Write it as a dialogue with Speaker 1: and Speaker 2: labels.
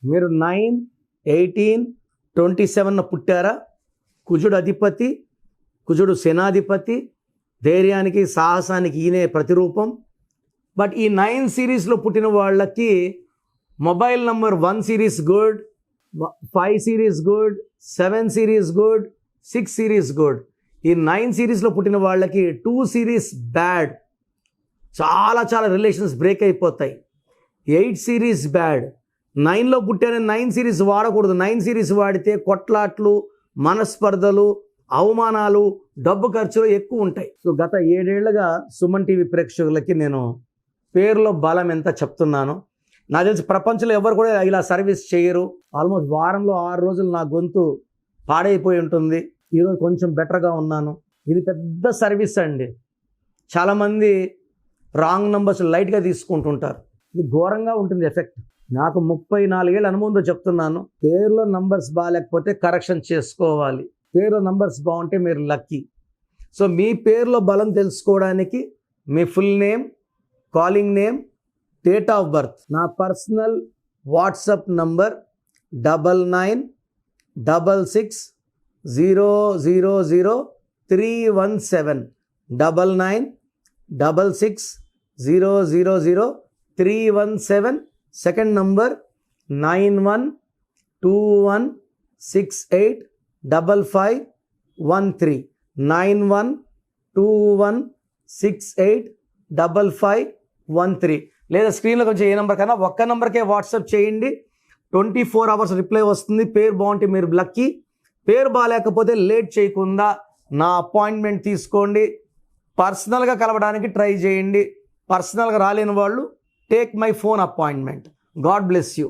Speaker 1: మీరు 9, 18, 27 పుట్టారా? కుజుడు అధిపతి, కుజుడు సేనాధిపతి, ధైర్యానికి సాహసానికి ఈయనే ప్రతిరూపం. బట్ ఈ 9 సిరీస్లో పుట్టిన వాళ్ళకి mobile number 1 series good, 5 series good, 7 series good, 6 series good. ఈ 9 సిరీస్లో పుట్టిన వాళ్ళకి 2 సిరీస్ బ్యాడ్, చాలా చాలా రిలేషన్స్ బ్రేక్ అయిపోతాయి. 8 సిరీస్ బ్యాడ్. 9లో పుట్టారని 9 సిరీస్ వాడకూడదు. 9 సిరీస్ వాడితే కొట్లాట్లు, మనస్పర్ధలు, అవమానాలు, డబ్బు ఖర్చులు ఎక్కువ ఉంటాయి. సో గత 7 ఏళ్లుగా సుమన్ టీవీ ప్రేక్షకులకి నేను పేరులో బలం ఎంత చెప్తున్నాను. నాకు తెలిసి ప్రపంచంలో ఎవరు కూడా ఇలా సర్వీస్ చేయరు. ఆల్మోస్ట్ వారంలో 6 రోజులు నా గొంతు పాడైపోయి ఉంటుంది. ఈరోజు కొంచెం బెటర్గా ఉన్నాను. ఇది పెద్ద సర్వీస్ అండి. చాలామంది రాంగ్ నంబర్స్ లైట్గా తీసుకుంటుంటారు. ఇది ఘోరంగా ఉంటుంది ఎఫెక్ట్. నాకు 34 ఏళ్ళ అనుభవంతో చెప్తున్నాను. పేరులో నంబర్స్ బాగాలేకపోతే కరెక్షన్ చేసుకోవాలి. పేరులో నంబర్స్ బాగుంటే మీరు లక్కీ. సో మీ పేరులో బలం తెలుసుకోవడానికి మీ full name, calling name, date of birth, నా personal WhatsApp number 9966000317 9966000317. Second number 9121685513 9121685513. లేదా స్క్రీన్లో కొంచెం ఏ నెంబర్ కన్నా ఒక్క నెంబర్కే వాట్సాప్ చేయండి. 24 hours రిప్లై వస్తుంది. పేరు బాగుంటే మీరు లక్కీ. పేరు బాగాలేకపోతే లేట్ చేయకుండా నా అపాయింట్మెంట్ తీసుకోండి. పర్సనల్గా కలవడానికి ట్రై చేయండి. పర్సనల్గా రాలేని వాళ్ళు take my phone appointment. God bless you.